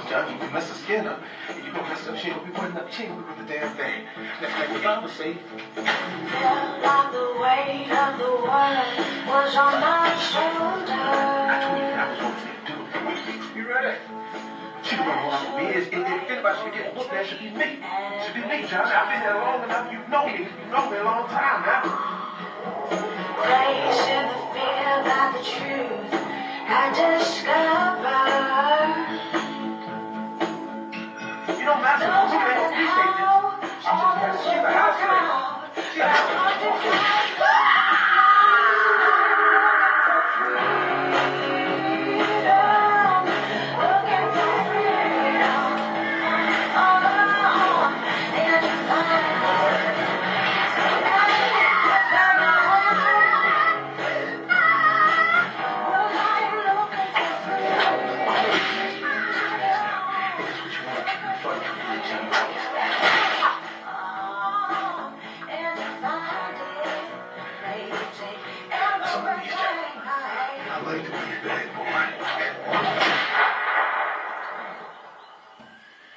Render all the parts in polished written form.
John, you mess the skin up, and you gonna mess up, she ain't gonna be putting up, she ain't gonna be putting the damn thing. That's like the Bible say. Felt like the weight of the world was on my shoulder. I told you that I was going to do it. You ready? She can run along with me. If anybody should get whooped, that should be me. It should be me, John. I've been here long enough. You know me. You know me a long time now. Place in the fear that the truth I discovered. You know, Master, who can appreciate this? She's a housemate. She's a housemate.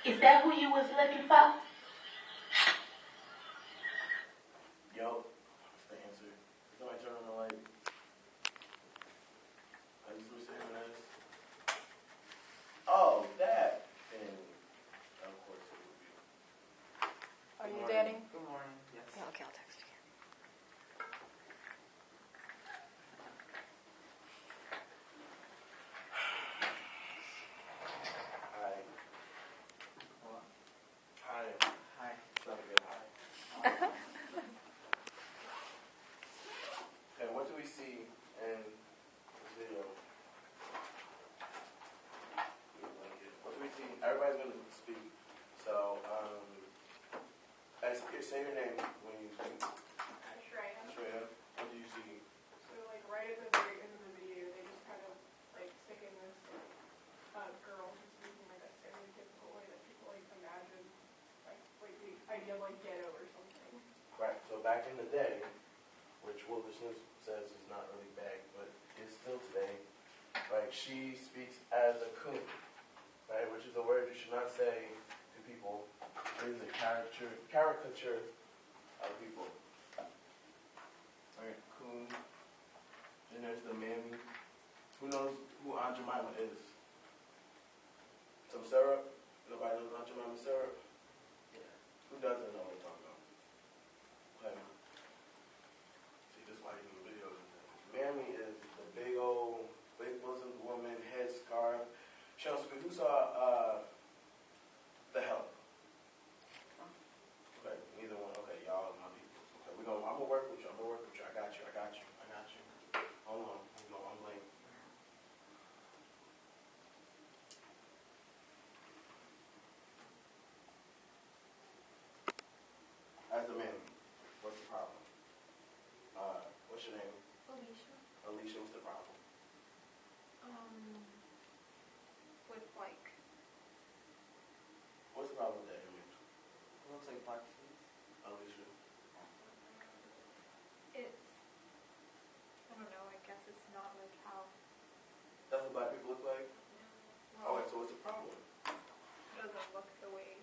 Is that who you was looking for? Yo, that's the answer. Somebody turn on the light. I used to say this. Oh, that. And of course it would be. Are you dating? Good morning. Yes. Yeah, okay, I'll text you. Hi. It's not a good hi. Okay, what do we see in this video? What do we see? Everybody's going to speak. So, say your name when you speak. Shreya. What do you see? So, like, right at the very end of the video, they just kind of, like, stick in this girl who's speaking, like, a stereotypical way that people, like, imagine, like the idea of, like, ghetto or something. Right, so back in the day, which Wilderson says is not really back, but is still today, right, she speaks as a coon, right, which is a word you should not say to people. It is a caricature of people. Right, coon. Then there's the mammy. Who knows who Aunt Jemima is? Some syrup? Nobody knows Aunt Jemima syrup? Yeah. Who doesn't know what we're talking about? Okay. See, this is why you do videos. Mammy is the big old, big bosomed woman, head scarf. Who saw The Help? Okay, neither one. Okay, y'all are my people. Okay, I'm gonna work with you. I got you. Hold on. I'm late. As a man, what's the problem? What's your name? Alicia, what's the problem? With, like... What's the problem with that image? It looks like black face. Alicia. It's... I don't know, I guess it's not like how... That's what black people look like? Well, Okay, so what's the problem? it doesn't look the way...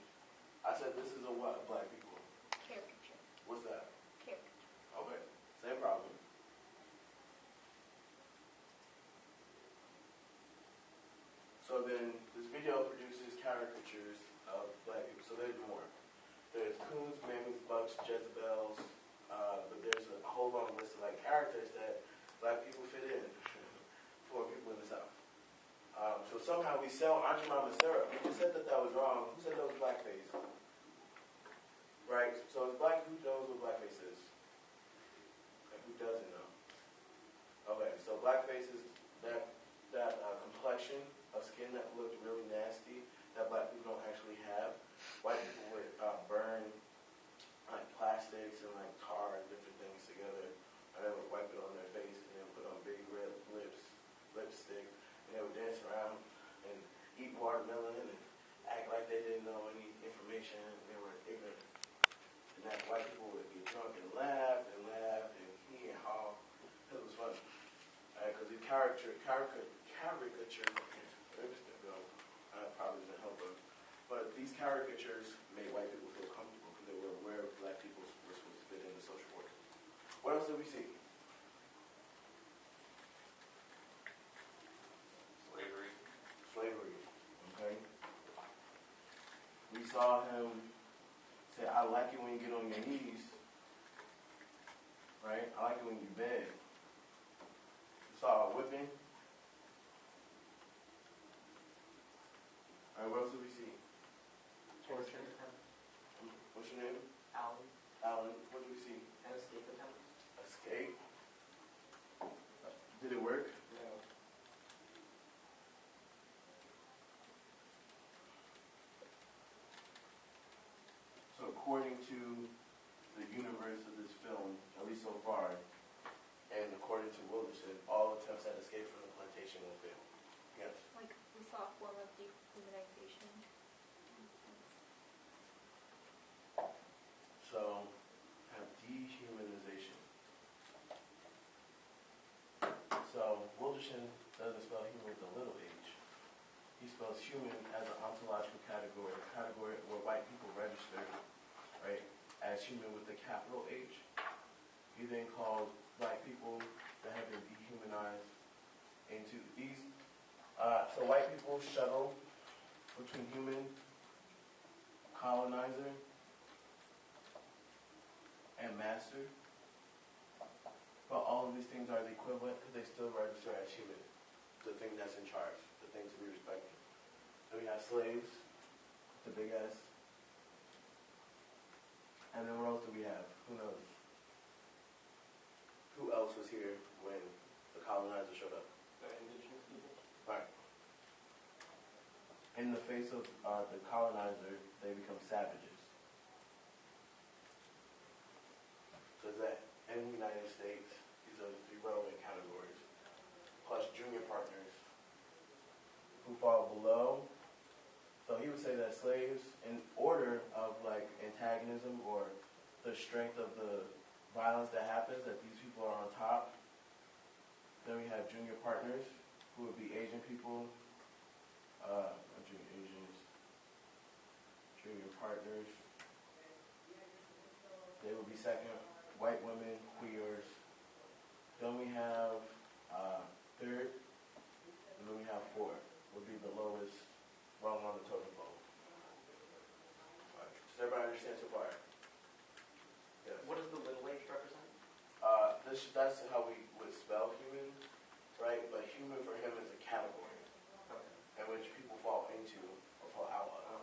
I said this is a what? Black people. Caricature. What's that? Caricature. Okay, same problem. So then, this video produces caricatures of black people. So there's more. There's coons, mammies, bucks, Jezebels, but there's a whole long list of like characters that black people fit in for people in the South. So somehow we sell Aunt Jemima syrup. You just said that was wrong. Who said that was blackface? Right? So it's black. Who knows what blackface is? Okay, who doesn't know? Okay, so blackface is that complexion of skin that looked really nasty that black people don't actually have. White people would burn like plastics and like tar and different things together, and they would wipe it on their face and then put on big red lipstick, and they would dance around and eat watermelon and act like we see? Slavery. Slavery. Okay. We saw him say, I like it when you get on your knees. Right? I like it when you beg. We saw a whipping. Alright, what else did we see? Torture. What's your name? Alan. Alan. What did we see? And escape attempt. Escape. Did it work? No. So according to the universe of this film, at least so far, and according to Wilderson, all attempts at escape from the plantation will fail. Yes. Like we saw a form of dehumanization. So have dehumanization. So Wilderson doesn't spell human with a little h. He spells human as an ontological category, a category where white people register, right, as human with a capital H. He then calls black people that have been dehumanized into these. So white people shuttle between human, colonizer, and master. But all of these things are the equivalent because they still register as human. The thing that's in charge, the thing to be respected. Then we have slaves, the big S. And then what else do we have? Who knows? Who else was here when the colonizer showed up? The indigenous people. Right. In the face of the colonizer, they become savages. So is that in the United States, these are the three relevant categories. Plus junior partners who fall below. So he would say that slaves, in order of like antagonism or the strength of the violence that happens, that these people are on top. Then we have junior partners, who would be Asian people, junior partners. They would be second, white women, queers. Then we have third, and then we have fourth, would be the lowest rung on the totem pole. Right. Does everybody understand so far? Yes. What does the middle age represent? That's how we would spell human, right? But human for him is a category in which people fall into or fall out of.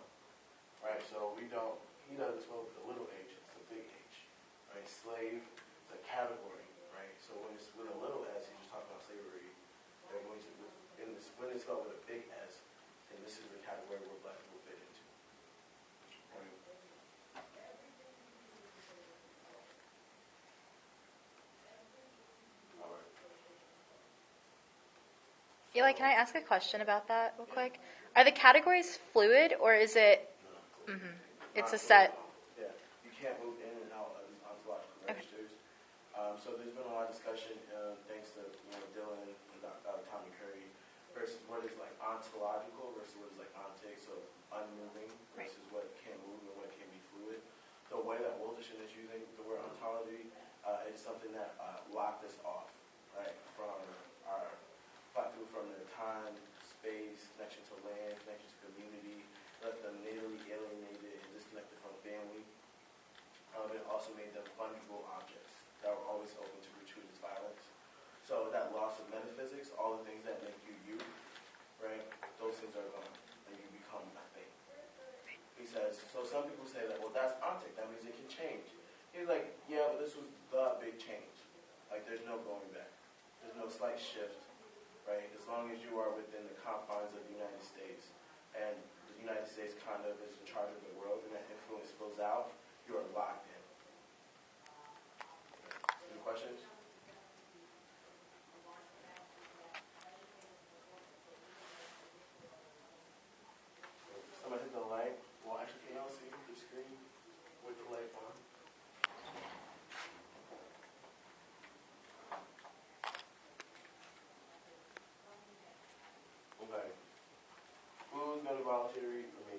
Right? So he doesn't spell with a little h, it's a big H. Right? Slave is a category, right? So when it's with a little s, he's just talking about slavery. And when it's spelled with a big S, then this is the category where black people fit into. Right? All right. Eli, can I ask a question about that real quick? Are the categories fluid or is it? It's a set. Yeah, you can't move in and out of these ontological registers. So there's been a lot of discussion, thanks to Dylan and Tommy Curry, versus what is like ontological versus what is like ontic, so unmoving versus what can move and what can be fluid. The way that Wilderson is using the word ontology is something that locked us off, right, from our black people, from their time, space, connection to land, connection to community, left them natally alienated and disconnected from family. It also made them fungible objects that were always open to gratuitous violence. So that loss of metaphysics, all the things that make you you, right, those things are gone, and you become a thing. He says, so some people say that, well, that's ontic, that means it can change. He's like, yeah, but this was the big change. Like, there's no going back. There's no slight shift, right? As long as you are within the confines of the United States, and the United States kind of is in charge of the world, and that influence spills out, you are locked in. Any questions? Somebody hit the light. Well, actually, can y'all see the screen with the light on? Okay. Who's going to volunteer to read for me?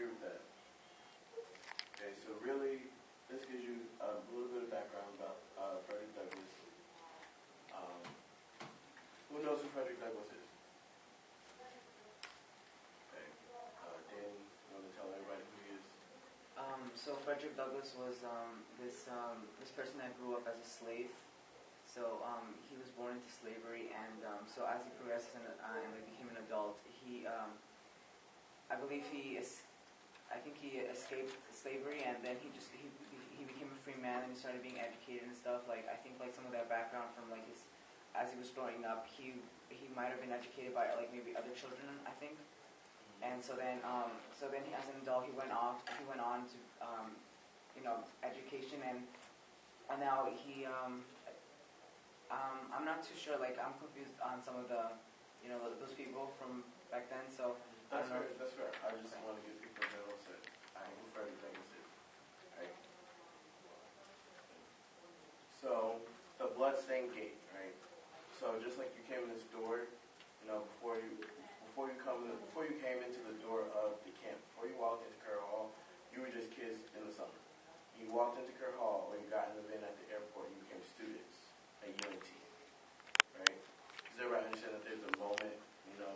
agree with that. Okay, so really, this gives you a little bit of background about Frederick Douglass. Who knows who Frederick Douglass is? Okay, Danny, you want to tell everybody who he is? So Frederick Douglass was this person that grew up as a slave. So he was born into slavery, and so as he progressed and became an adult, I think he escaped slavery, and then he became a free man, and he started being educated and stuff. Like I think like some of that background from like his as he was growing up, he might have been educated by like maybe other children, I think. And so then he, as an adult, he went on to education, and now he I'm not too sure, like I'm confused on some of the those people from back then. So That's fair. That's fair. I just want to give people a general sense. I know who Frederick Douglass is. Right. So the bloodstained gate, right? So just like you came in this door, before you came into the door of the camp, before you walked into Kerr Hall, you were just kids in the summer. You walked into Kerr Hall, or you got in the van at the airport, you became students at UNT, right? Does everybody understand that there's a moment,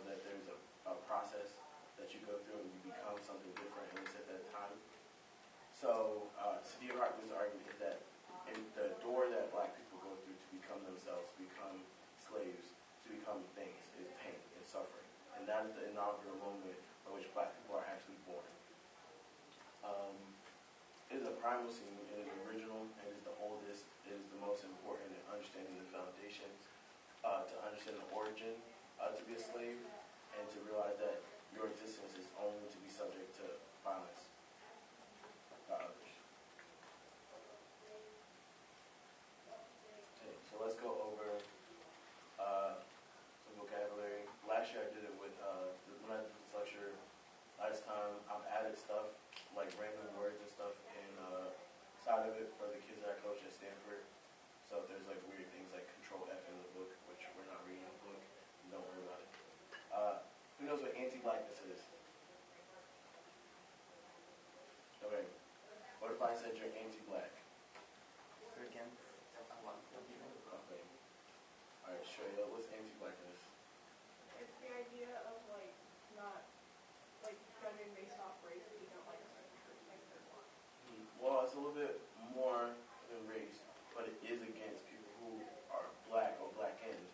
that there's a process that you go through and you become something different, at least at that time? So, Sadiq Hartman's argument is that in the door that black people go through to become themselves, to become slaves, to become things, is pain and suffering. And that is the inaugural moment by which black people are actually born. It is a primal scene, it is original, it is the oldest, it is the most important in understanding the foundations, to understand the origin, to be a slave, and to realize that your existence is only to be subject to violence by others. Okay, so let's go over some vocabulary. Last year I did it with, when I did this lecture last time, I've added stuff, like random words and stuff side of it for the kids that I coach at Stanford. So if there's like weird things like Control F in the book, which we're not reading the book, don't worry about it. Who knows what anti-blackness is? Okay. What if I said you're anti-black? you're against people. Okay. Alright, Shreya, what's anti-blackness? It's the idea of like not like judging based off race if you don't like a certain person, like a certain one. Well, it's a little bit more than race, but it is against people who are black or black-skinned,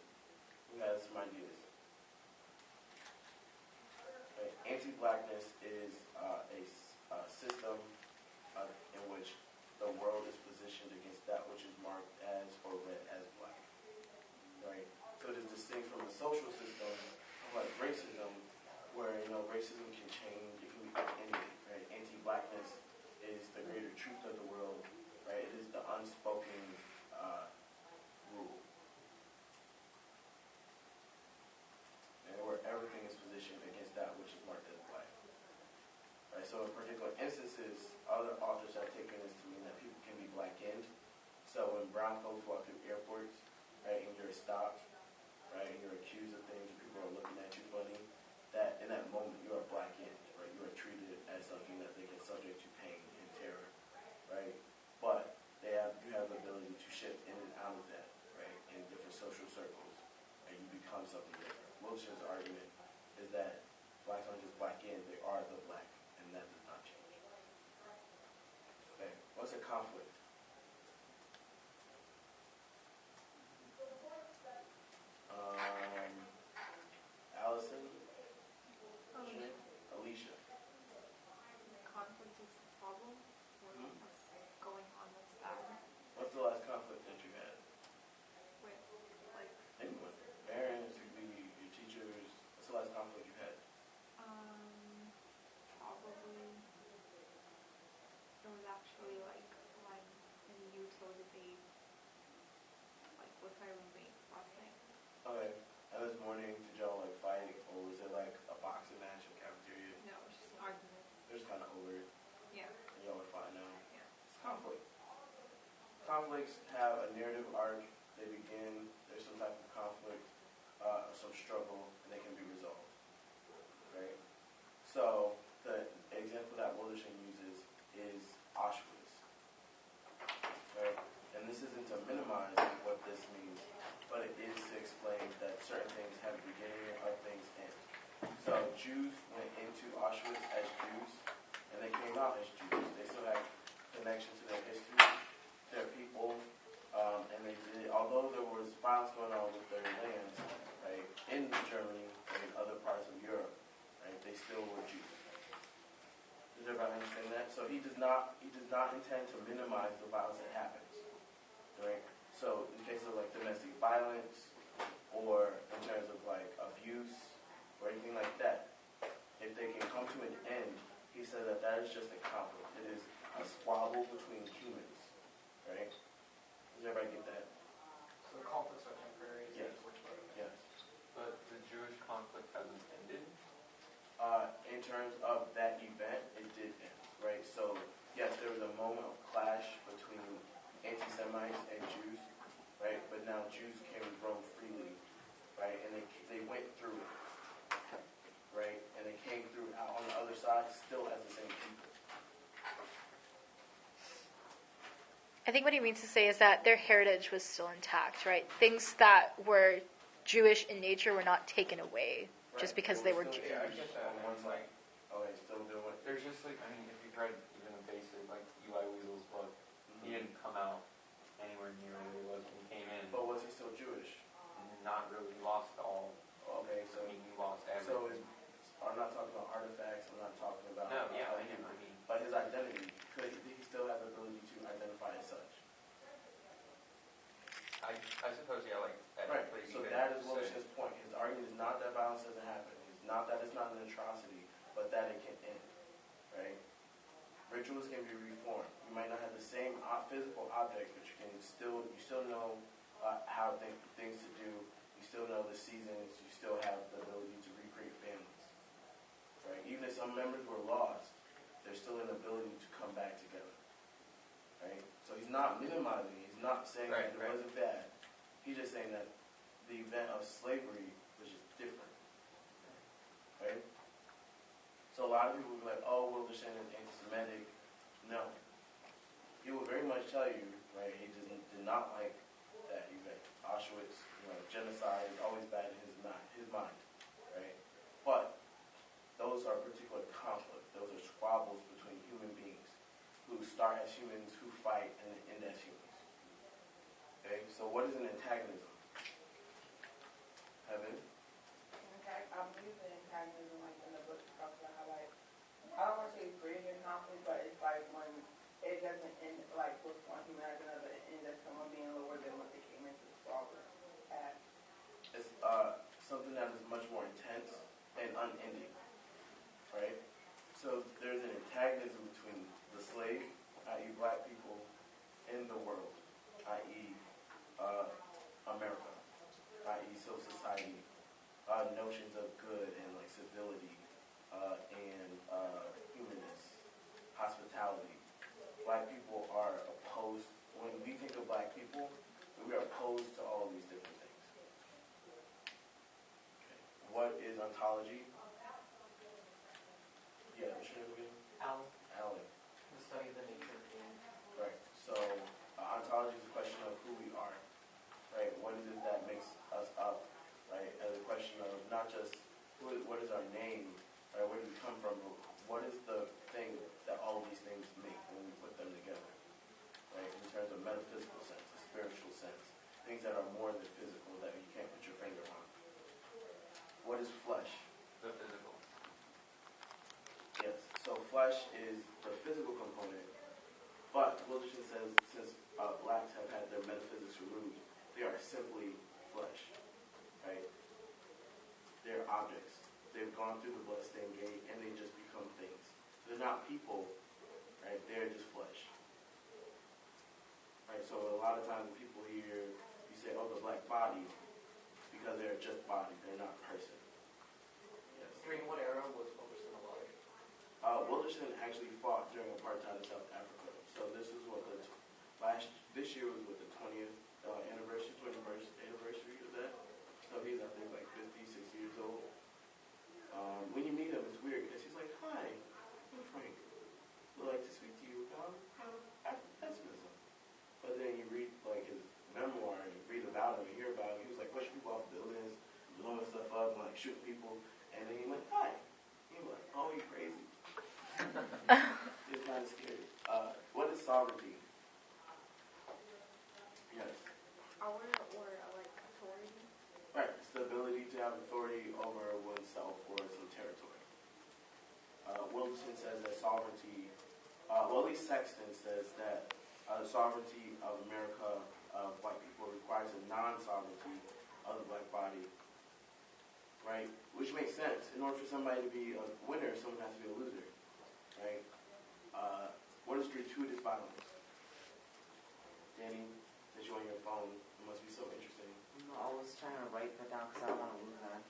who has some ideas. Okay. Anti-blackness is a system in which the world is positioned against that which is marked as or read as black. Right? So it is distinct from a social system like racism, where racism can change, it can be anything. Right? Anti-blackness is the greater truth of the world. Right? It is the unspoken rule. And where everything is positioned against that which is marked as black. Right? So in particular instances, other authors have taken this to mean that people can be black-skinned. So when brown folks walk through airports, right, and you're stopped, right, and you're accused of things, and people are looking at you funny, that in that moment you are black-skinned, right? You are treated as something that they can subject to pain and terror, right? But you have the ability to shift in and out of that, right, in different social circles, and you become something different. Wilson's argument is that blacks aren't just black-skinned, they are the black, and that does not change. Okay, what's a conflict? Allison? Alicia? Conflict is the problem. What's going on that's bad What's the last conflict that you had? with like Anyone? Parents, it could be your teachers. What's the last conflict you had? probably it was actually like when in the UTO debate like with my roommate last night. Okay. And this morning, did y'all like fight, or was it like a boxing match in the cafeteria? No, it was just an argument. They're just kind of over it, Yeah. and y'all are fine now. Yeah. It's conflict. Conflicts have a narrative arc. They begin, there's some type of conflict, some struggle, and they can be resolved. Right? So, the example that came out as Jews. They still had connection to their history, their people, and they did. Although there was violence going on with their lands, right, in Germany and in other parts of Europe, right, they still were Jews. Does everybody understand that? So he does not intend to minimize the violence that happens, right? So in case of like domestic violence, or in terms of like abuse or anything like that, if they can come to an end, he said that that is just a conflict. It is a squabble between humans, right? Does everybody get that? So the conflicts are temporary. Yes. Yes. But the Jewish conflict hasn't ended? In terms of that event, it did end, right? So, yes, there was a moment of clash between anti-Semites and Jews, right? But now Jews can roam freely, right? And they went through it, right? And they came through out on the other side still as the same people. I think what he means to say is that their heritage was still intact, right? Things that were Jewish in nature were not taken away just because they were Jewish. Yeah, I get that. On one And, side, they still do it. There's just like, I mean, if you've read even a basic, like, Eli Wiesel's book, he didn't come out anywhere near where he was when he came in. But was he still Jewish? Not really. Lost all. Okay, so I mean, he lost so everything. I'm not talking about artifacts. I'm not talking about. No, yeah, I know. I mean, But his identity, could he still have the ability to identify as such? I suppose, yeah, like, Right. ethically, So you could that is say- Wilson's point. His argument is not that violence doesn't happen. It's not that it's not an atrocity, but that it can end. Right? Rituals can be reformed. You might not have the same physical object, but you still know how things to do. You still know the seasons. You still have the ability to recreate families. Right? Even if some members were lost, there's still an ability to come back together. Right? So he's not minimizing it. He's not saying that it wasn't bad. He's just saying that the event of slavery was just different. Right? So a lot of people will be like, oh, Wilderson is anti-Semitic. No. He will very much tell you, right, he did not like that event. Auschwitz, genocide is always bad in his mind. Right? But those are particular conflicts. Those are squabbles between human beings who start as humans, who fight, and end as humans. Okay, so what is an antagonism? Heaven? I believe in antagonism, like in the book, it talks about how, like, I don't want to say creating conflict, but it's like when it doesn't end, like, with one human as another, it ends as someone being lower than what they came into the struggle at. It's something that is much more intense and unending. Right? So there's an antagonism between the slave, i.e. black people, in the world, i.e. America, i.e. civil society, notions of good and like civility and humanness, hospitality. Black people are opposed. When we think of black people, we are opposed to all of these different things. Okay. What is ontology? Yeah, what's your name again? Alan, Alan. the study of the nature of being. Right. So ontology is a question of who we are. Right. What is it that makes us up? Right. As a question of not just what is our name, right? Where do we come from? But what is the thing that all of these things make when we put them together? Right. In terms of metaphysical sense, a spiritual sense, things that are more than physical that you can't put your finger on. What is flesh? The physical. Yes. So flesh is the physical component, but Wilderson says since blacks have had their metaphysics removed, they are simply flesh, right? They're objects. They've gone through the bloodstained gate and they just become things. They're not people, right? They're just flesh. Right? So a lot of times when people hear you say, oh, the black body, because they're just body, they're not person. Yes. During what era was Wilderson alive? Wilderson actually fought during apartheid in South Africa. So this is what this year was what the 20th anniversary of that. So he's I think like 56 years old. When you meet him, it's weird because he's like, "Hi, I'm Frank. Would like to speak to you about Afropessimism." But then you read like his memoir and you read about him and hear about him. He was like pushing people off buildings, blowing stuff up, and like shooting people. And then he went, "Hi." He was like, "Oh, you crazy." Sexton says that sovereignty, well, at least Sexton says that the sovereignty of America, of white people, requires a non-sovereignty of the black body, right? Which makes sense. In order for somebody to be a winner, someone has to be a loser, right? What is gratuitous violence? Danny, since you're on your phone, it must be so interesting. No, I was trying to write that down because I don't want to lose that.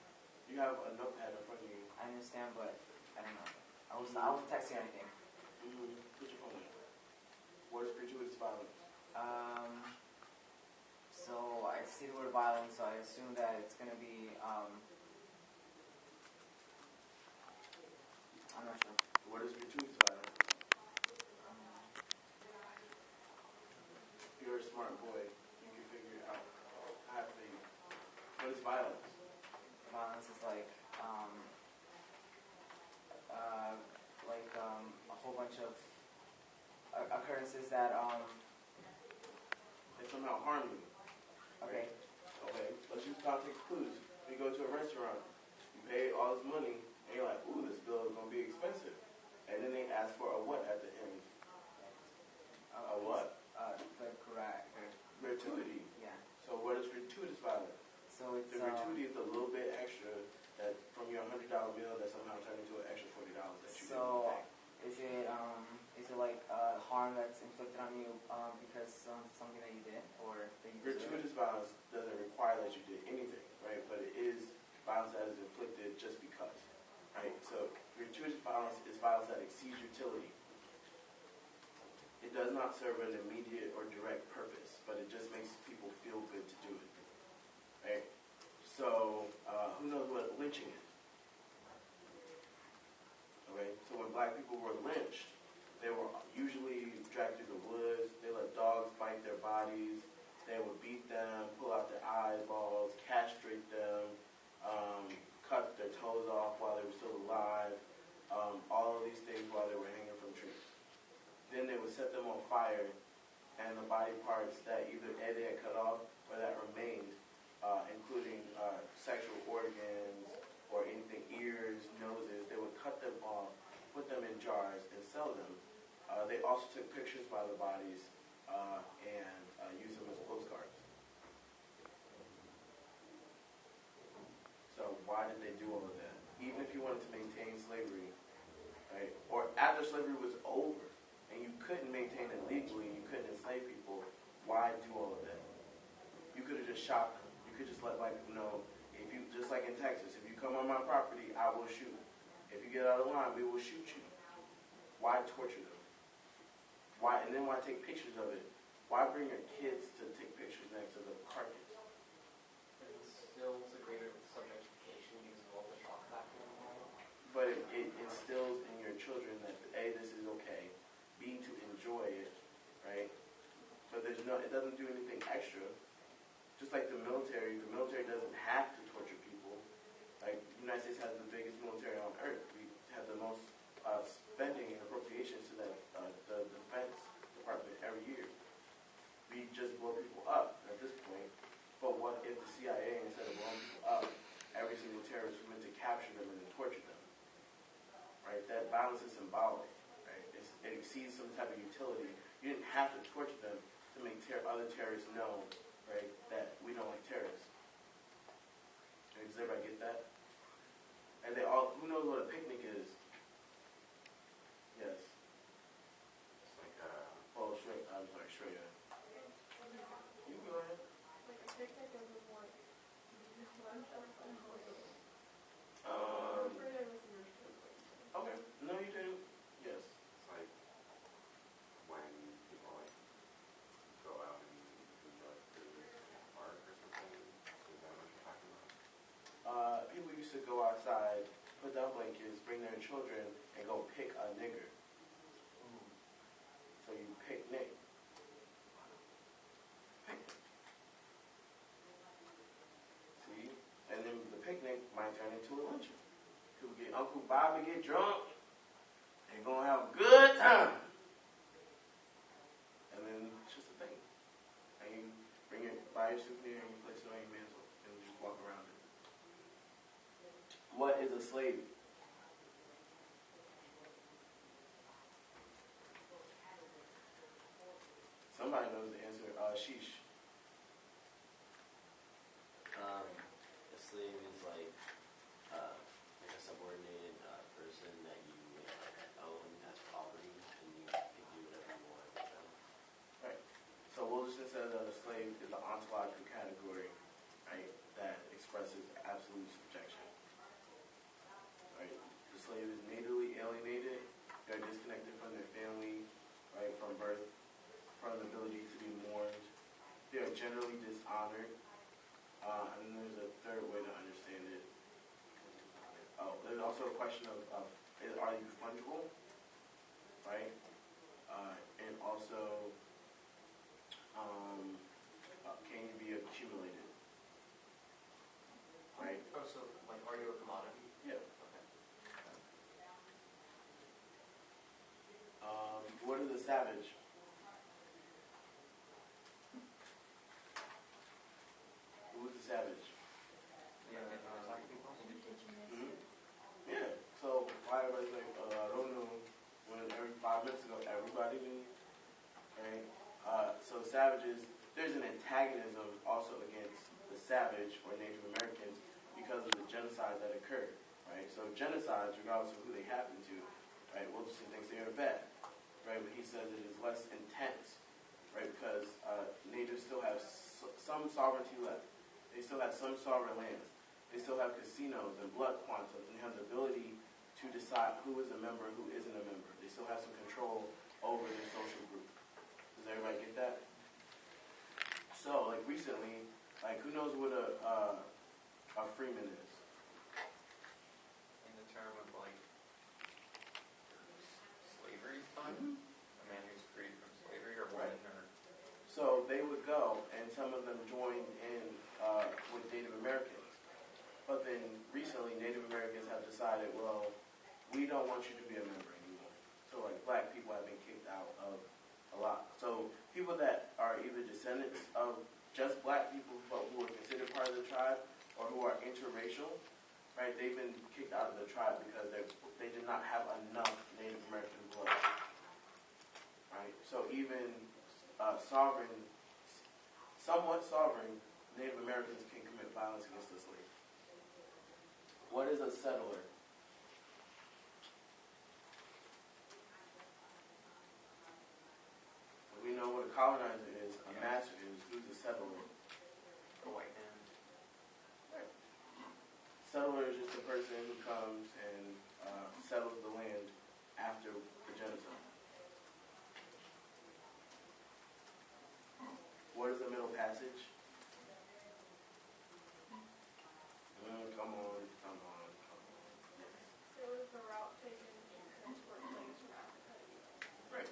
You have a notepad in front of you. I understand, but I don't know. I wasn't texting or anything. Put your phone in. What is gratuitous violence? So I see the word violence, so I assume that it's going to be, I'm not sure. What is gratuitous violence? You're a smart boy. You can figure it out. I have faith. What is violence? Violence is like a whole bunch of occurrences that, They somehow harm you. okay. Okay, let's use context clues. You go to a restaurant, you pay all this money, and you're like, ooh, this bill is going to be expensive. And then they ask for a what at the end? A what? The Gratuity. Yeah. So what is gratuitous violence? So it's, The gratuity is a little bit extra that from your $100 meal that somehow turned into an extra $40 that you so didn't pay. is it like harm that's inflicted on you because something that you did or that you deserve? Gratuitous violence doesn't require that you did anything, right? But it is violence that is inflicted just because, right? So gratuitous violence is violence that exceeds utility. It does not serve an immediate or direct purpose, but it just makes people feel good to do it, right? So who knows what lynching is? Okay, so when black people were lynched, they were usually dragged through the woods. They let dogs bite their bodies. They would beat them, pull out their eyeballs, castrate them, cut their toes off while they were still alive. All of these things while they were hanging from trees. Then they would set them on fire, and the body parts that either A, they had cut off or that remained, including sexual organs or anything, ears, noses, they would cut them off, put them in jars, and sell them. They also took pictures by the bodies and used them as postcards. So why did they do all of that? Even if you wanted to maintain slavery, right, or after slavery was over, and you couldn't maintain it legally, you couldn't enslave people, why do all of that? You could have just shot them. You could just let white people know, if you, just like in Texas, if you come on my property, I will shoot. If you get out of line, we will shoot you. Why torture them? Why, and then why take pictures of it? Why bring your kids to take pictures next to the carcass? It instills a greater subjectification because of all the shock factor involved. But it instills in your children that, A, this is okay, B, to enjoy it, right? But there's no, it doesn't do anything extra. Just like the military doesn't have to torture people. Like, the United States has the biggest military on earth. We have the most spending and appropriations to that, the Defense Department every year. We just blow people up at this point. But what if the CIA, instead of blowing people up, every single terrorist was meant to capture them and then torture them? Right? That violence is symbolic. Right? It exceeds some type of utility. You didn't have to torture them to make other terrorists know, right, that we don't like terrorists. Okay, does everybody get that? And they all, who knows what a picnic is? Yes. It's like Oh, straight. I'm sorry, straight. You go ahead. Like a picnic is more lunch or something. Okay. No, you didn't. Yes. it's like when people like go out and enjoy food at a park or something. Is that what you're talking about? People used to go outside, put down blankets, bring their children, and go pick a nigger. So you picnic. See? And then the picnic might turn into a luncheon. People get Uncle Bob and get drunk. They're going to have a good time. And then it's just a thing. And you buy your souvenir and you place it on your mantle and you just walk around it. What is a slave? somebody knows the answer. Sheesh. A slave is like a subordinated person that you own as property, and you can do whatever you want with them. Right. So Wilderson says that a slave is an ontological category, right, that expresses absolute subjection. Right. The slave is natively alienated. They're disconnected from their family, right, from birth, from the ability to be mourned. They are generally dishonored. And then there's a third way to understand it. Oh, there's also a question of are you fungible, right? And also, can you be accumulated, right? Oh, so like, are you a commodity? Yeah. Okay. What is a savage? Who's the savage? Black people? Mm-hmm. Yeah. So why everybody's like, I don't know. When 5 minutes ago, everybody knew, right? So savages, there's an antagonism also against the savage or Native Americans because of the genocide that occurred, right? So genocides, regardless of who they happen to, right? Wilson thinks they are bad, right? But he says it is less intense, right? Because natives still have some sovereignty left. They still have some sovereign lands. They still have casinos and blood quantums, and have the ability to decide who is a member, who isn't a member. They still have some control over their social group. Does everybody get that? So, like recently, like who knows what a freeman is? In the term of like slavery time, a man who's freed from slavery or woman or. So they would go, and some of them joined in with Native Americans. But then recently, Native Americans have decided, well, we don't want you to be a member anymore. So like black people have been kicked out of a lot. So people that are either descendants of just black people, but who are considered part of the tribe, or who are interracial, right? They've been kicked out of the tribe because they did not have enough Native American blood, right? So even somewhat sovereign Native Americans can commit violence against the slave. What is a settler? We know what a colonizer is, a master is. Who's a settler? A white man. Right. Settler is just a person who comes and settles the land after the genocide. What is the Middle Passage? Come on. Yes. It was the route taken to transport slaves from Africa to Europe. Right.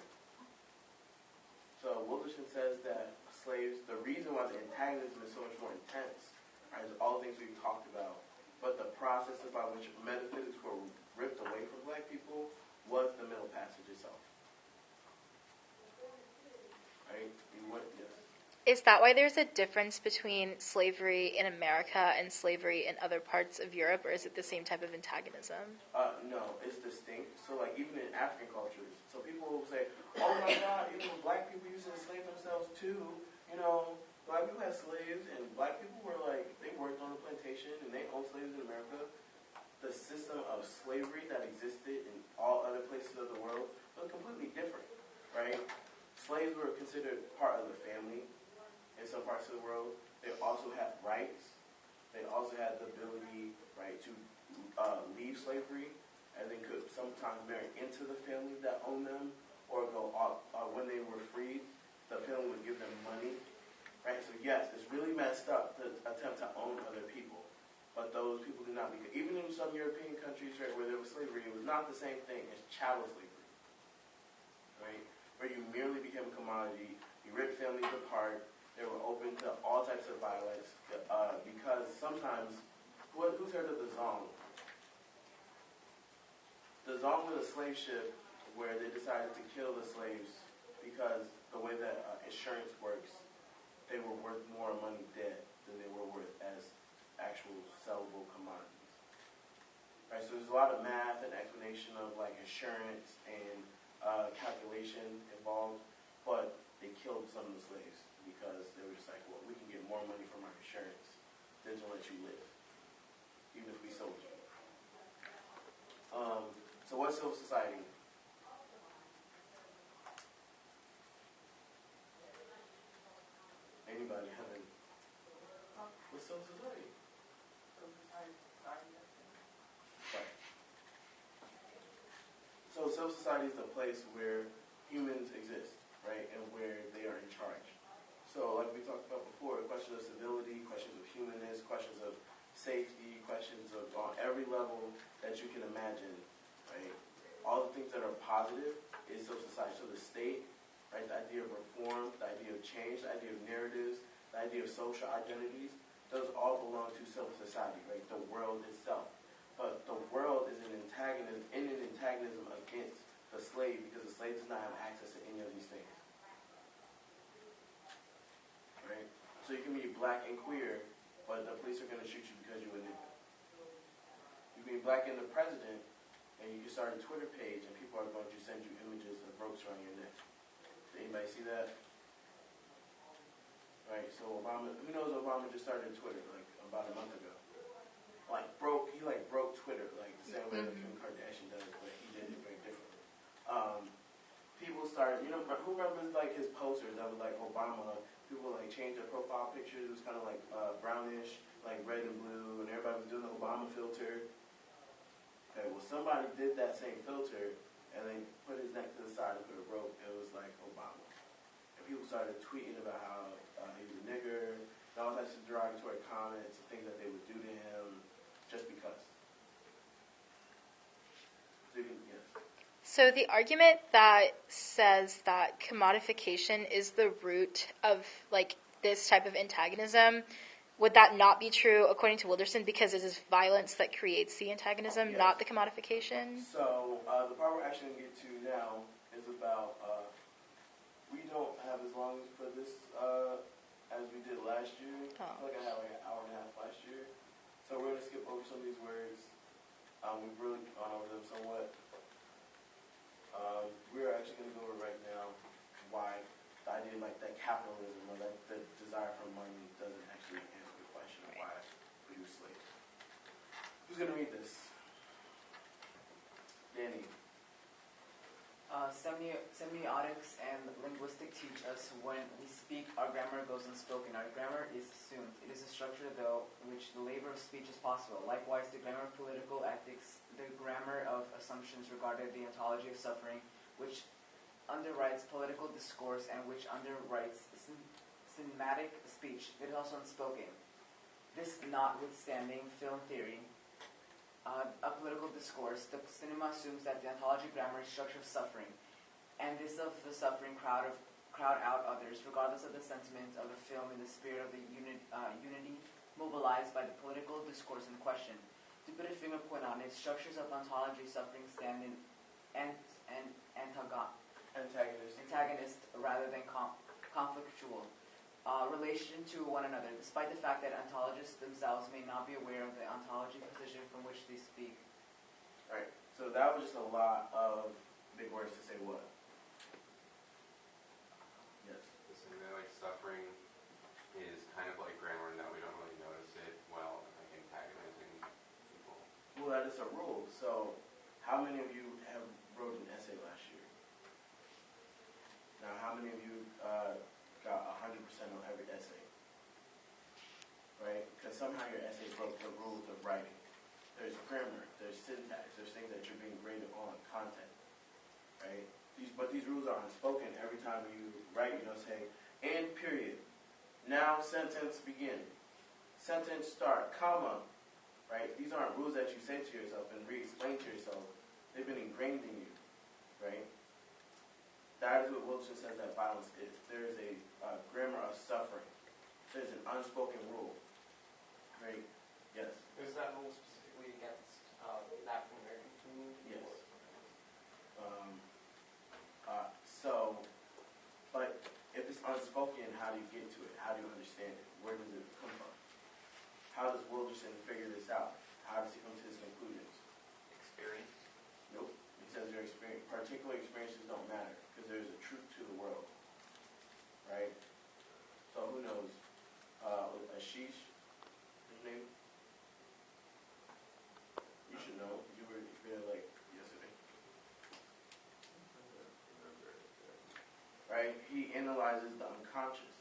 So Wilderson says that slaves, the reason why the antagonism is so much more intense, right, is all the things we've talked about, but the processes by which metaphysics were ripped away from black people was the Middle Passage itself. Right? Yes. Is that why there's a difference between slavery in America and slavery in other parts of Europe, or is it the same type of antagonism? No, it's distinct. So, like, even in African cultures, so people will say, oh my God, even black people used to enslave themselves too. You know, black people had slaves, and black people were like, they worked on the plantation, and they owned slaves in America. The system of slavery that existed in all other places of the world was completely different, right? Slaves were considered part of the family in some parts of the world. They also had rights. They also had the ability, right, to leave slavery, and they could sometimes marry into the family that owned them, or go off when they were freed. The family would give them money, right? So yes, it's really messed up to attempt to own other people, but those people did not. Even in some European countries, right, where there was slavery, it was not the same thing as chattel slavery, right? Where you merely became a commodity, you ripped families apart. They were open to all types of violence because sometimes, who's heard of the Zong? The Zong was a slave ship where they decided to kill the slaves because the way that insurance works, they were worth more money dead than they were worth as actual sellable commodities. Right, so there's a lot of math and explanation of like insurance and calculation involved, but they killed some of the because they were just like, well, we can get more money from our insurance than to let you live, even if we sold you. So what's civil society? Anybody having? What's civil society? Right. So civil society is the place where humans exist, right, and where they are in charge. So like we talked about before, questions of civility, questions of humanness, questions of safety, questions of on every level that you can imagine, right? All the things that are positive is civil society. So the state, right, the idea of reform, the idea of change, the idea of narratives, the idea of social identities, those all belong to civil society, right? The world itself. But the world is an antagonism against the slave because the slave does not have access to any of these things. Right? So you can be black and queer, but the police are going to shoot you because you're a nigga. You can be black and the president, and you can start a Twitter page, and people are going to send you images of ropes around your neck. Did anybody see that? Right, so Obama, who knows Obama just started Twitter, like, about a month ago. He broke Twitter, like, the same way that Kim Kardashian does, but he did it very differently. People started, who remembers, like, his posters that was, like, Obama, people, like, changed their profile pictures, it was kind of, like, brownish, like, red and blue, and everybody was doing the Obama filter. Okay, well, somebody did that same filter, and they put his neck to the side and put a rope, and it was like Obama. And people started tweeting about how he was a nigger, and all types of derogatory comments, and things that they would do to him, just because. So, yes. So the argument that says that commodification is the root of like this type of antagonism, would that not be true according to Wilderson because it is violence that creates the antagonism, Yes. not the commodification? So the part we're actually going to get to now is about, we don't have as long for this as we did last year. Oh. I feel like I had like an hour and a half last year. So we're going to skip over some of these words. We've really gone over them somewhat. We're actually going to go over right now why the idea like that capitalism or that the desire for money doesn't actually answer the question of why we use slaves. Who's going to read this? Danny. Semiotics and linguistic teach us when we speak, our grammar goes unspoken. Our grammar is assumed. It is a structure, though, which the labor of speech is possible. Likewise, the grammar of political ethics, the grammar of assumptions regarding the ontology of suffering, which underwrites political discourse and which underwrites cinematic speech. It is also unspoken. This notwithstanding film theory, a political discourse, the cinema assumes that the ontology grammar is structure of suffering, and this of the suffering crowd out others, regardless of the sentiment of the film in the spirit of the unity mobilized by the political discourse in question. To put a finger point on it, structures of ontology suffering stand in antagonist rather than conflictual relation to one another, despite the fact that ontologists themselves may not be aware of the ontology position from which they speak. Right. So that was just a lot of big words to say what? Yes. So like suffering is kind of like grammar in that we don't really notice it while like antagonizing people. Well, that is a rule. So how many of you have wrote an essay last year? Now, how many of you got 100% on every essay? Right? Because somehow your essay broke the rules of writing. There's grammar, there's syntax, there's things that you're being graded on, content. Right? But these rules are unspoken. Every time you write, you don't say, and period. Now sentence begin. Sentence start, comma. Right? These aren't rules that you say to yourself and re-explain to yourself. They've been ingrained in you. Right? That is what Wilson says that violence is. There is a grammar of suffering. There's an unspoken rule. Right? Yes? Is that rule specifically against the African American community? Yes. But if it's unspoken, how do you get to it? How do you understand it? Where does it come from? How does Wilderson figure this out? How does he come to his conclusions? Experience. Nope. He says your experience, particular experiences don't matter because there's a truth to the world. Right? So right? He analyzes the unconscious,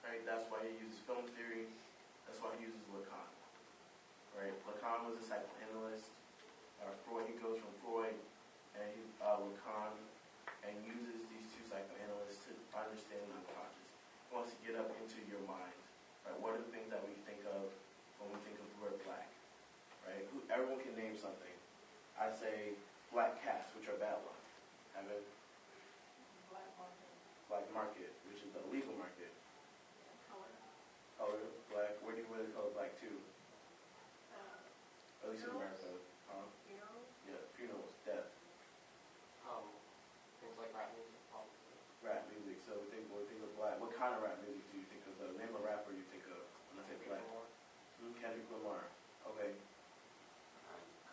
right? That's why he uses film theory. That's why he uses Lacan, right? Lacan was a psychoanalyst. Freud, he goes from Freud and Lacan, and uses these two psychoanalysts to understand the unconscious. He wants to get up into your mind, right? What are the things that we think of when we think of the word black, right? Everyone can name something. I say black cats, which are Babylon. Evan? Black market, which is the illegal market. Color, black. Where do you wear the color black to? At least in America. Yeah, funerals, death. Things like rap music, probably. Rap music. So when we think of black, what kind of rap music do you think of? The name of rapper you think of when I say black? Kendrick Lamar. Okay.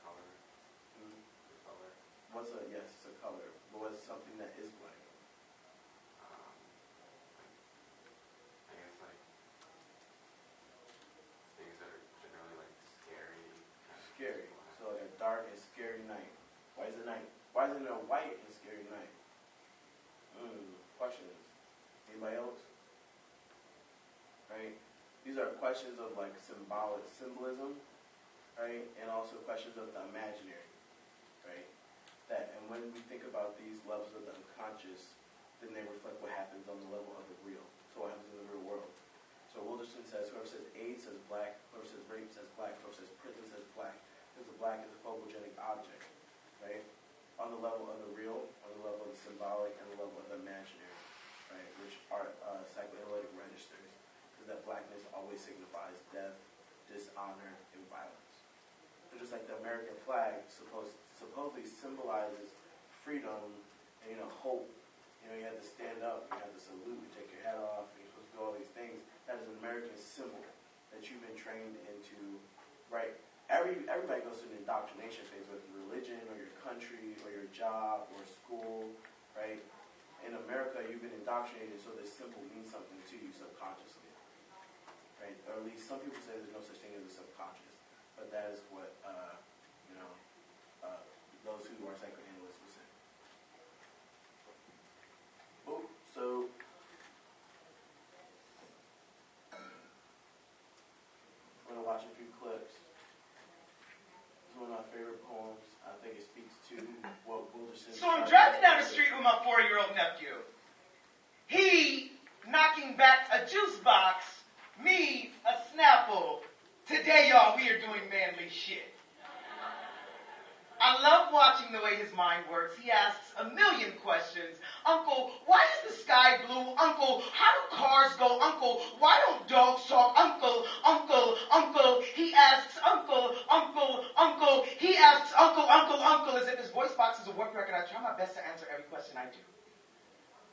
Color. Color. Yes, it's a color. But what's something that is black? I guess like things that are generally like scary. Scary. So like a dark and scary night. Why is it night? Why isn't it a white and scary night? Questions. Anybody else? Right? These are questions of like symbolism, right? And also questions of the imaginary, right? And when we think about these levels of the unconscious, then they reflect what happens on the level of the real. So what happens in the real world. So Wilderson says, whoever says AIDS says black, whoever says rape says black, whoever says prison says black. Because the black is a photogenic object, right? On the level of the real, on the level of the symbolic, and the level of the imaginary, right? Which are psychoanalytic registers. Because that blackness always signifies death, dishonor, and violence. So just like the American flag supposedly symbolizes freedom and, hope. You have to stand up, you have to salute, you take your hat off, you're supposed to do all these things. That is an American symbol that you've been trained into, right? Everybody goes through an indoctrination phase, whether it's religion or your country or your job or school, right? In America, you've been indoctrinated, so this symbol means something to you subconsciously, right? Or at least some people say there's no such thing as a subconscious, but that is what those who are psychoanalysts will say. So I'm going to watch a few clips. It's one of my favorite poems. I think it speaks to what Wilderson. So I'm driving down the street with my 4-year-old nephew. He knocking back a juice box, me a Snapple. Today, y'all, we are doing manly shit. I love watching the way his mind works. He asks a million questions. Uncle, why is the sky blue? Uncle, how do cars go? Uncle, why don't dogs talk? Uncle, uncle, uncle. He asks uncle, uncle, uncle. He asks uncle, uncle, uncle, as if his voice box is a work record. I try my best to answer every question I do.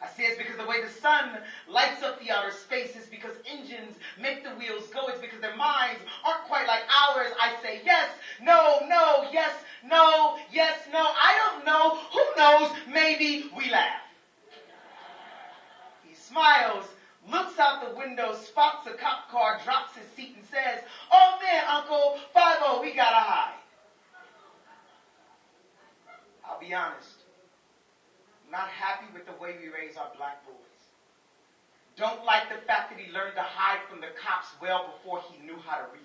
I say it's because the way the sun lights up the outer space is because engines make the wheels go. It's because their minds aren't quite like ours. I say yes, no, no, yes, no, yes, no. I don't know. Who knows? Maybe. We laugh. He smiles, looks out the window, spots a cop car, drops his seat and says, "Oh man, Uncle, 5-0, we gotta hide." I'll be honest. Not happy with the way we raise our black boys. Don't like the fact that he learned to hide from the cops well before he knew how to read.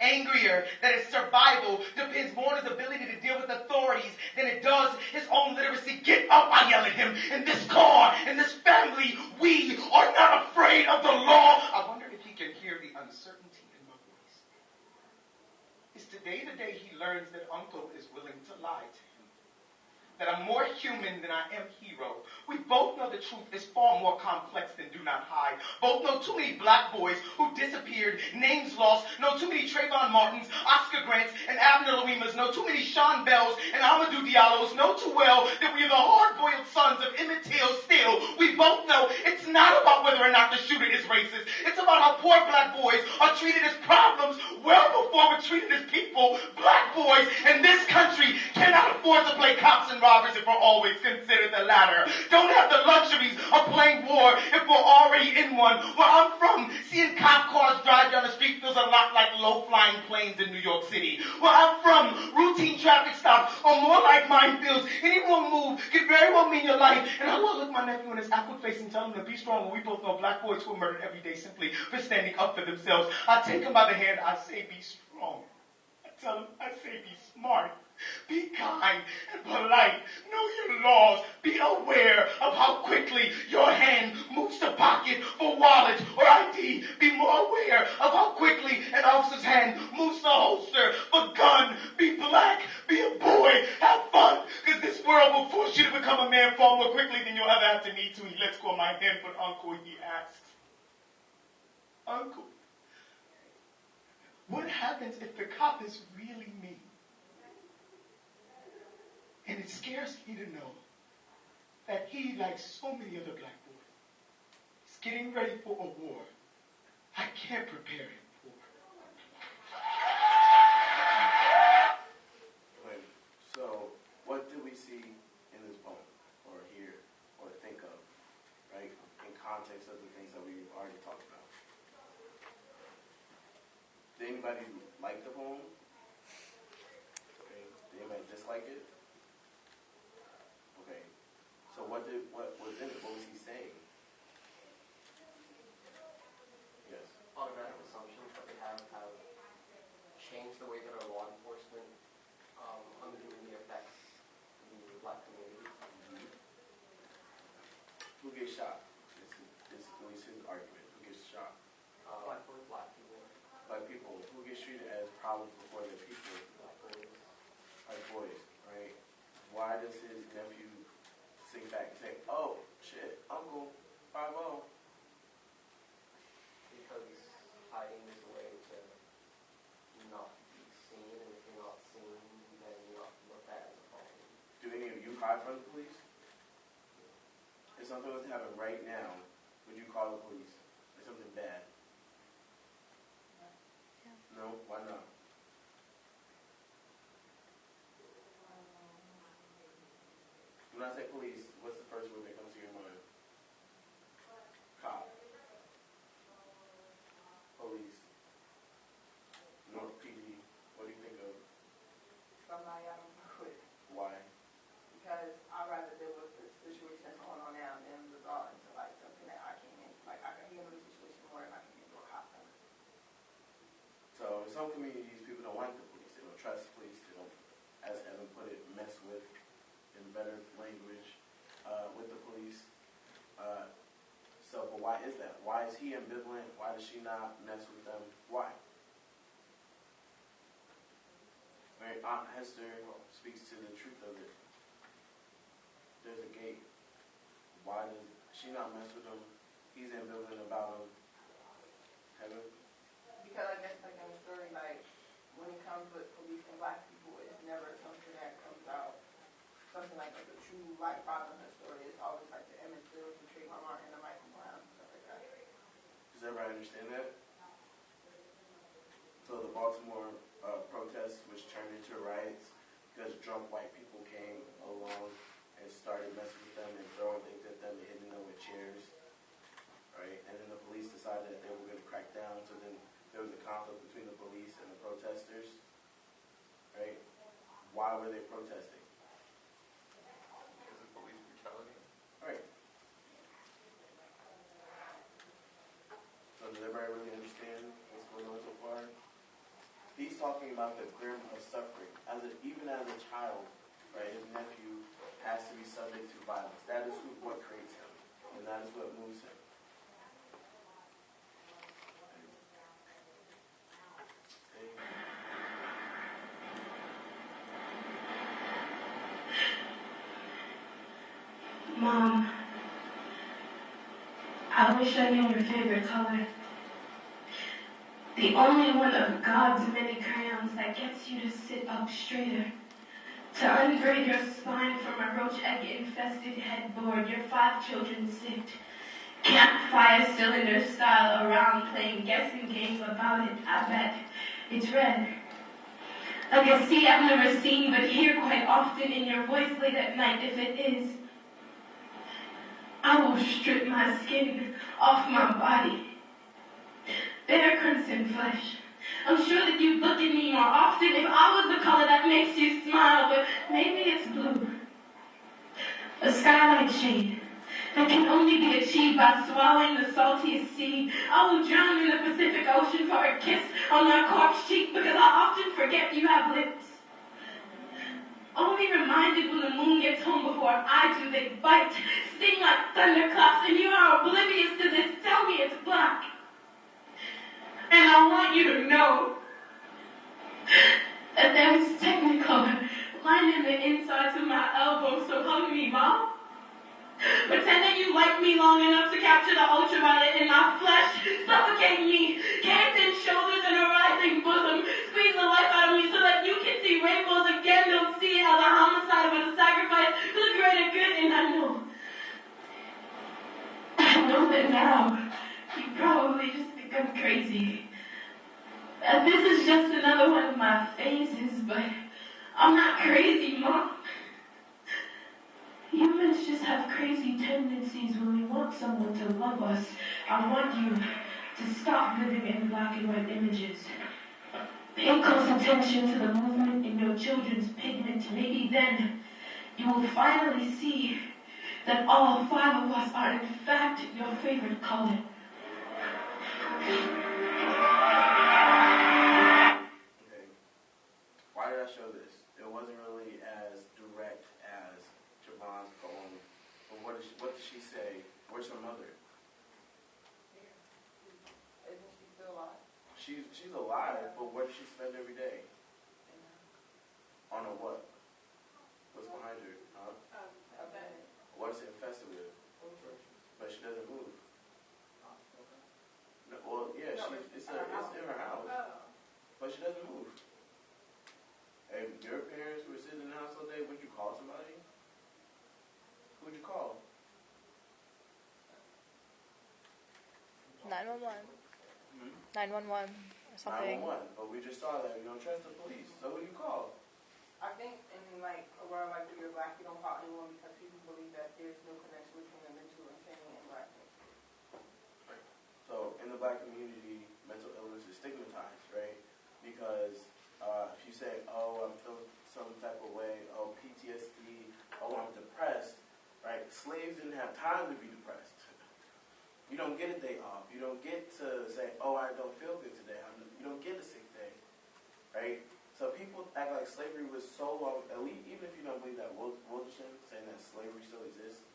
Angrier that his survival depends more on his ability to deal with authorities than it does his own literacy. Get up, I yell at him. In this car, in this family, we are not afraid of the law. I wonder if he can hear the uncertainty in my voice. It's today the day he learns that Uncle is willing to lie to him. That I'm more human than I am hero. We both know the truth is far more complex than do not hide. Both know too many black boys who disappeared, names lost, know too many Trayvon Martins, Oscar Grants, and Abner Louimas, know too many Sean Bells and Amadou Diallos, know too well that we are the hard-boiled sons of Emmett Till still. We both know know it's not about whether or not the shooter is racist. It's about how poor black boys are treated as problems well before we're treated as people. Black boys in this country cannot afford to play cops and robbers if we're always considered the latter. Don't have the luxuries of playing war if we're already in one. Where I'm from, seeing cop cars drive down the street feels a lot like low-flying planes in New York City. Where I'm from, routine traffic stops are more like minefields. Any wrong move could very well mean your life. And how do I look my nephew in his awkward face and tell him to be strong when we both know black boys who are murdered every day simply for standing up for themselves? I take him by the hand, I say be strong. I tell him, I say be smart. Be kind and polite. Know your laws. Be aware of how quickly your hand moves to pocket for wallet or ID. Be more aware of how quickly an officer's hand moves to holster for gun. Be black. Be a boy. Have fun. Because this world will force you to become a man far more quickly than you'll ever have to need to. He lets go of my hand, but Uncle, he asks, Uncle, what happens if the cop is really me? And it scares me to know that he, like so many other black boys, is getting ready for a war I can't prepare him for. Wait, so what do we see in this poem, or hear, or think of, right, in context of the things that we've already talked about? Did anybody like the poem? Okay. Did anybody dislike it? Okay. So what was in it? What was he saying? Yes. Automatic assumptions that we have changed the way that our law enforcement unduly affects the black community. Mm-hmm. Who gets shot? This is his argument. Who gets shot? Black people. Black people. Who gets treated as problems before their people? Black boys. Black boys, right? Why does his nephew sing back and say, oh, shit, Uncle, 5-0? Because hiding is a way to not be seen, and if you're not seen, then you're not looked at as a problem. Do any of you hide from the police? If something was to happen right now, would you call the police? Like something bad? No? Why not? When I say police, what's the first word that comes to your mind? Cop. Police. North PD. What do you think of? Somebody I don't know with. Why? Because I'd rather deal with the situation that's going on now than resort into like something that I can't, like I can handle the situation more than I can handle a cop. So in some communities, people don't like the police. They don't trust the police. They don't, as Evan put it, mess with, in better language, with the police. But why is that? Why is he ambivalent? Why does she not mess with them? Why? Right, Aunt Hester speaks to the truth of it. There's a gate. Why does she not mess with him? He's ambivalent about him. Heaven? Because I guess like in the story, like when it comes with police and black people, it's never something that comes out. Something like the true like father in her story. It's always like the image builds between my mom and the Michael Brown and stuff like that. Does everybody understand that? So the Baltimore protests, which turned into riots because drunk white people came along and started messing with them and throwing things at them and hitting them with chairs, right? And then the police decided that they were going to crack down. So then there was a conflict between the police and the protesters, right? Why were they protesting? Because of police brutality. Right. So does everybody really understand what's going on so far? He's talking about the grim of suffering. Even as a child, right, his nephew has to be subject to violence. That is what creates him, and that is what moves him. Mom, I wish I knew your favorite color. The only one of God's many crayons that gets you to sit up straighter. To unbraid your spine from a roach egg-infested headboard your 5 children sit. Campfire cylinder style around playing guessing game about it. I bet it's red. Like a sea I've never seen but hear quite often in your voice late at night if it is. I will strip my skin off my body. Bare crimson flesh. I'm sure that you'd look at me more often if I was the color that makes you smile, but maybe it's blue. A skylight shade that can only be achieved by swallowing the saltiest sea. I will drown in the Pacific Ocean for a kiss on my corpse cheek because I often forget you have lips. Only reminded when the moon gets home before I do, they bite, sting like thunderclaps, and you are oblivious to this. Tell me it's black. And I want you to know that there is Technicolor lined in the insides of my elbow, so hug me, Mom. Pretend that you like me long enough to capture the ultraviolet in my flesh. Suffocate me, caved in shoulders and a rising bosom. Squeeze the life out of me so that you can see rainbows again. Don't see it as a homicide but a sacrifice for the greater good. And I know that now you probably just think I'm crazy. That this is just another one of my phases, but I'm not crazy, Mom. Humans just have crazy tendencies when we want someone to love us. I want you to stop living in black and white images. Pay close attention to the movement in your children's pigment. Maybe then you will finally see that all 5 of us are in fact your favorite color. Okay. Why did I show this? It wasn't really as direct as Javon's poem. But what did she say? Where's her mother? Isn't she still alive? She's alive, but what does she spend every day? On a what? What's behind her? Huh? What's it infested with? But she doesn't move. No, well, yeah, it's in her house, but she doesn't move. Hey, your parents were sitting in the house all day. Would you call somebody? Who'd you call? 911. 911 or something. 911. But we just saw that you don't trust the police. So who do you call? I think in like a world like where you're black, you don't call anyone because people believe that there's no connection between the mental insane and blackness. So in the black community, mental illness is stigmatized, right? Because if you say, oh, I'm feeling some type of way, oh, PTSD, oh, I'm depressed, right? Slaves didn't have time to be depressed. You don't get a day off. You don't get to say, oh, I don't feel good today. You don't get a sick day, right? So people act like slavery was so long, even if you don't believe that Wilderson saying that slavery still exists,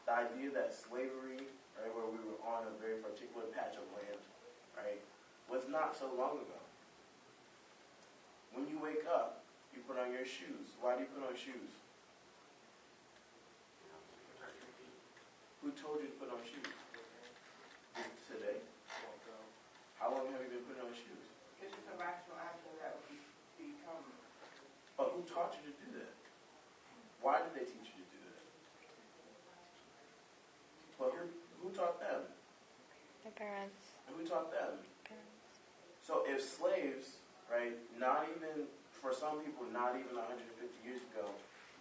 the idea that slavery, right, where we were on a very particular patch of land, right, was not so long ago. When you wake up, you put on your shoes. Why do you put on shoes? Who told you to put on shoes? Today? How long have you been putting on shoes? It's just a rational action that would become. But who taught you to do that? Why did they teach you to do that? Well, who taught them? Their parents. And who taught them? Parents. So if slaves, right, not even, for some people, not even 150 years ago,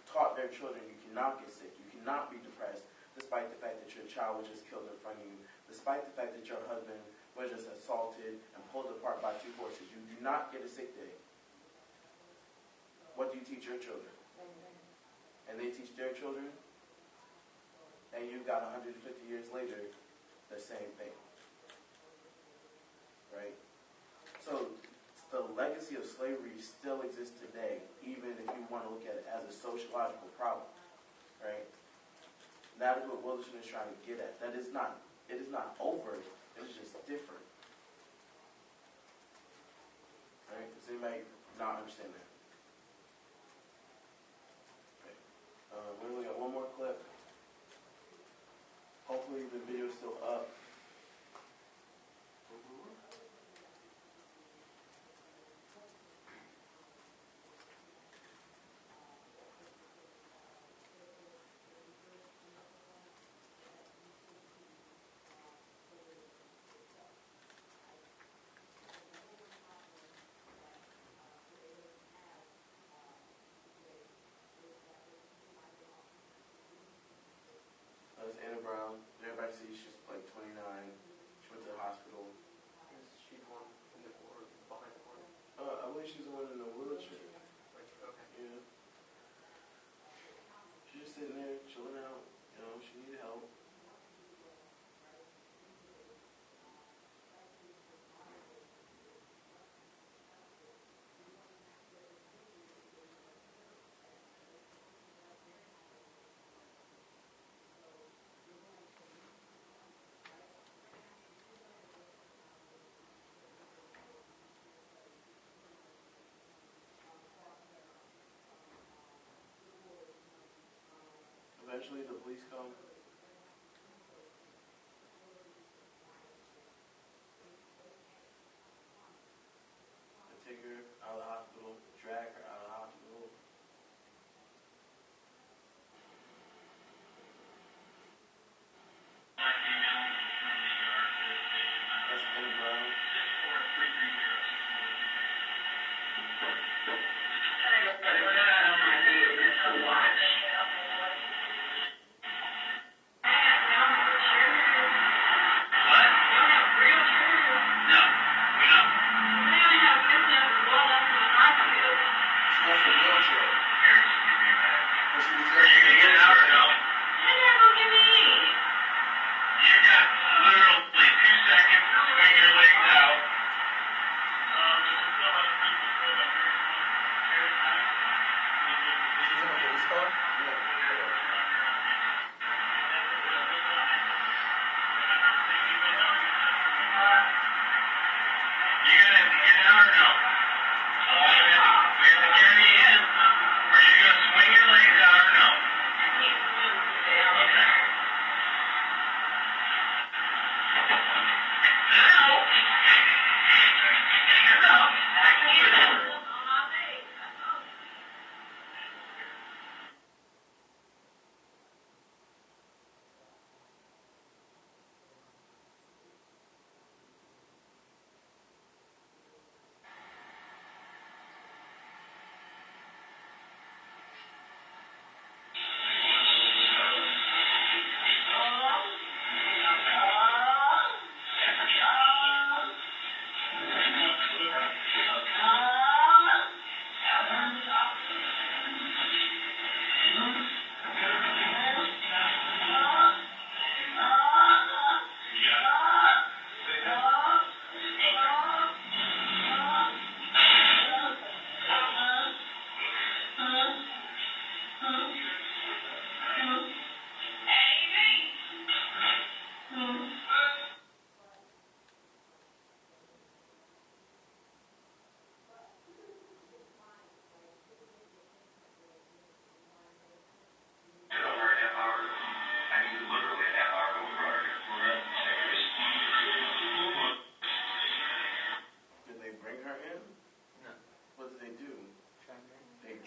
taught their children you cannot get sick, you cannot be depressed, despite the fact that your child was just killed in front of you, despite the fact that your husband was just assaulted and pulled apart by 2 horses, you do not get a sick day. What do you teach your children? And they teach their children, and you got 150 years later, the same thing. Right? So the legacy of slavery still exists today, even if you want to look at it as a sociological problem. Right? That is what Wilderson is trying to get at. It is not over, it is just different. Right? Does anybody not understand that? We're going to look at one more clip. Hopefully the video is still up. eventually the police come. They take her out of the hospital, drag her out of the hospital. That's Penny Brown.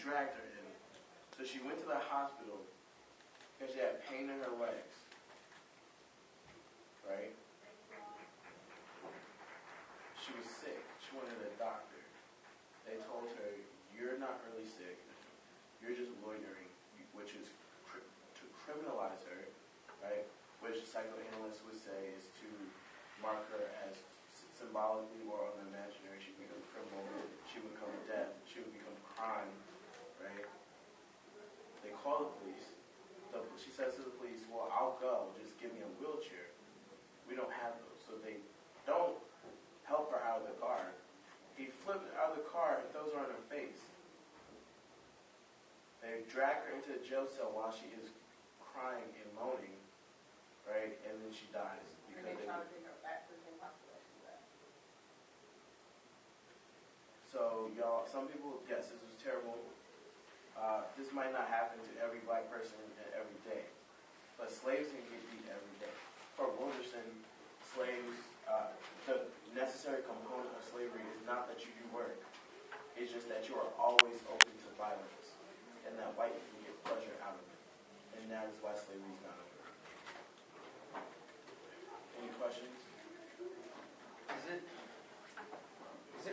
Dragged her in. So she went to the hospital because she had pain in her legs. Right? She was sick. She wanted a doctor. They told her, you're not really sick. You're just loitering, which is to criminalize her, right? Which psychoanalysts would say is to mark her as symbolically or on the imaginary. She would become criminal. She would become death. She would become crime. Right? They call the police. She says to the police, well, I'll go. Just give me a wheelchair. We don't have those. So they don't help her out of the car. He flips her out of the car and throws her on her face. They drag her into a jail cell while she is crying and moaning. Right? And then she dies. And they try to take her back to the same hospital she left. So, y'all, some people, yes, this was terrible. This might not happen to every black person every day, but slaves can get beat every day. For Wilderson, slaves, the necessary component of slavery is not that you do work. It's just that you are always open to violence, and that white people get pleasure out of it. And that is why slavery is not over. Any questions? Is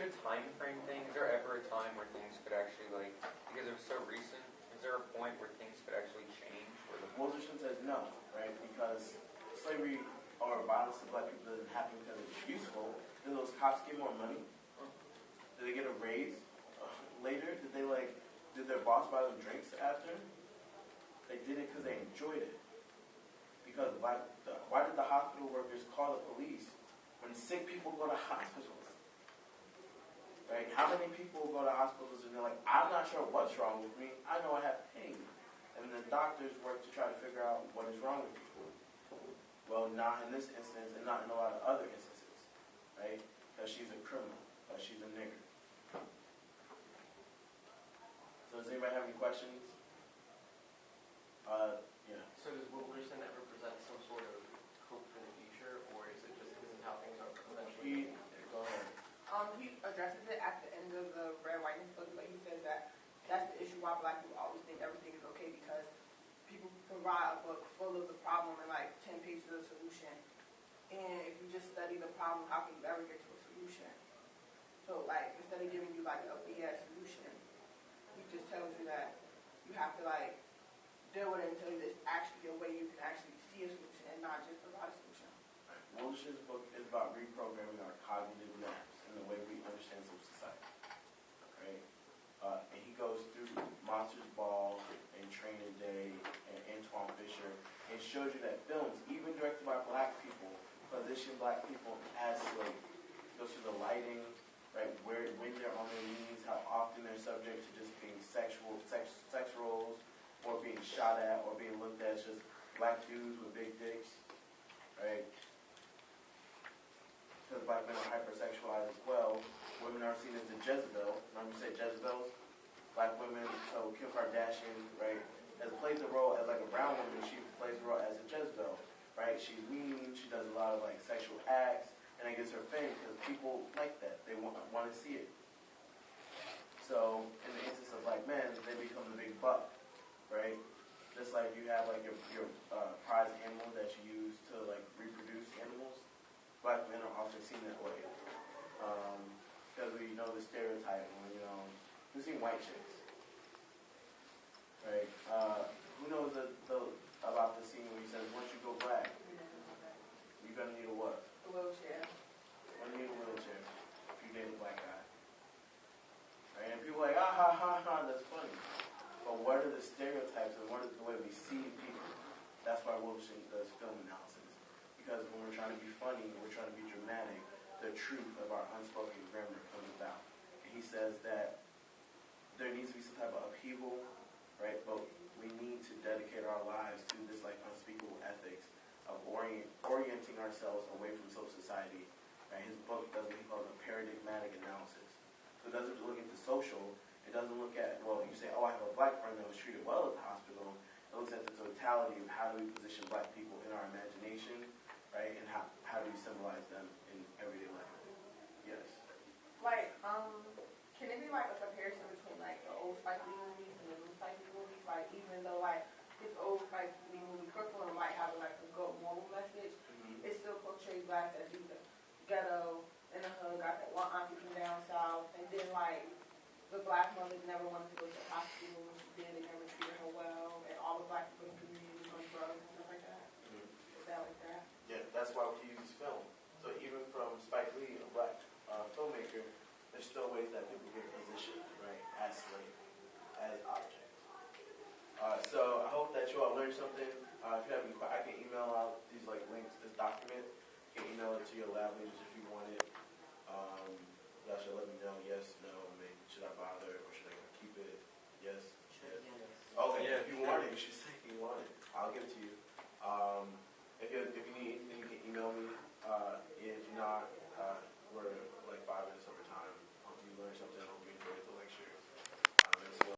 it a time frame thing? Is there ever a time where things could actually, like, because it was so recent, is there a point where things could actually change? Wilderson says no, right? Because slavery or violence to black people doesn't happen because it's useful. Did those cops get more money? Did they get a raise later? Did their boss buy them drinks after? They did it because they enjoyed it. Because why did the hospital workers call the police when sick people go to hospitals? Right? How many people go to hospitals and they're like, I'm not sure what's wrong with me. I know I have pain. And the doctors work to try to figure out what is wrong with you. Well, not in this instance and not in a lot of other instances. Right? Because she's a criminal. Because she's a nigger. So does anybody have any questions? Yeah. addresses it at the end of the Red Whiteness book, but he says that that's the issue why black people always think everything is okay, because people provide a book full of the problem and like 10 pages of the solution. And if you just study the problem, how can you ever get to a solution? So like instead of giving you like a BS solution, he just tells you that you have to like deal with it until there's actually a way you can actually see a solution and not just provide a solution. Wilshire's book is about reprogramming our cognitive maps and the way we understand social society. Right? And he goes through Monsters Ball and Training Day and Antoine Fisher and shows you that films, even directed by black people, position black people as slaves. He goes through the lighting, right, when they're on their knees, how often they're subject to just being sex roles, or being shot at, or being looked at as just black dudes with big dicks, right? Because black men are hypersexualized as well. Women are seen as the Jezebel. Remember you say Jezebels? Black women, so Kim Kardashian, right, has played the role as like a brown woman. She plays the role as a Jezebel, right? She's mean. She does a lot of like sexual acts, and that gives her fame because people like that. They want to see it. So in the instance of black men, they become the big buck, right? Just like you have like your prize animal that you use to like reproduce animals. Black men are often seen that way. Because we know the stereotype when, we've seen white chicks. Right? Who knows about the scene where he says, once you go black, you're going to need a what? A wheelchair. You're going to need a wheelchair if you date a black guy. Right? And people are like, ah, ha, ha, ha, that's funny. But what are the stereotypes and what is the way we see people? That's why Wilson does film analysis. Because when we're trying to be funny, we're trying to be dramatic, the truth of our unspoken grammar comes about. And he says that there needs to be some type of upheaval, right? But we need to dedicate our lives to this like unspeakable ethics of orienting ourselves away from social society. Right? His book does what he calls a paradigmatic analysis. So it doesn't look at the social. It doesn't look at, well, you say, oh, I have a black friend that was treated well at the hospital. It looks at the totality of how do we position black people in our imagination, right? And how do we symbolize them in everyday life? Yes. Like, can it be like a comparison between like the old Spike Lee movies and the new Spike Lee movies? Like, even though like his old Spike Lee movie Crooklyn might have like a good moral message, it still portrays blacks as either ghetto, in the hood, got that one auntie from down south, and then like the black mothers never wanted to go to the hospital. When she did, they never treated her well, and all the black people in the community was on drugs and stuff like that. Is that like that? Yeah, that's why he uses film. So even from Spike Lee, a black filmmaker, there's still ways that people get positioned, right, as slaves, as objects. So I hope that you all learned something. If you have any questions, I can email out these like links, this document. You can email it to your lab leaders if you want it. Y'all should let me know, yes, no, maybe should I bother or should I keep it? Yes, yes. Okay, if you want it, you should say you want it. I'll give it to you.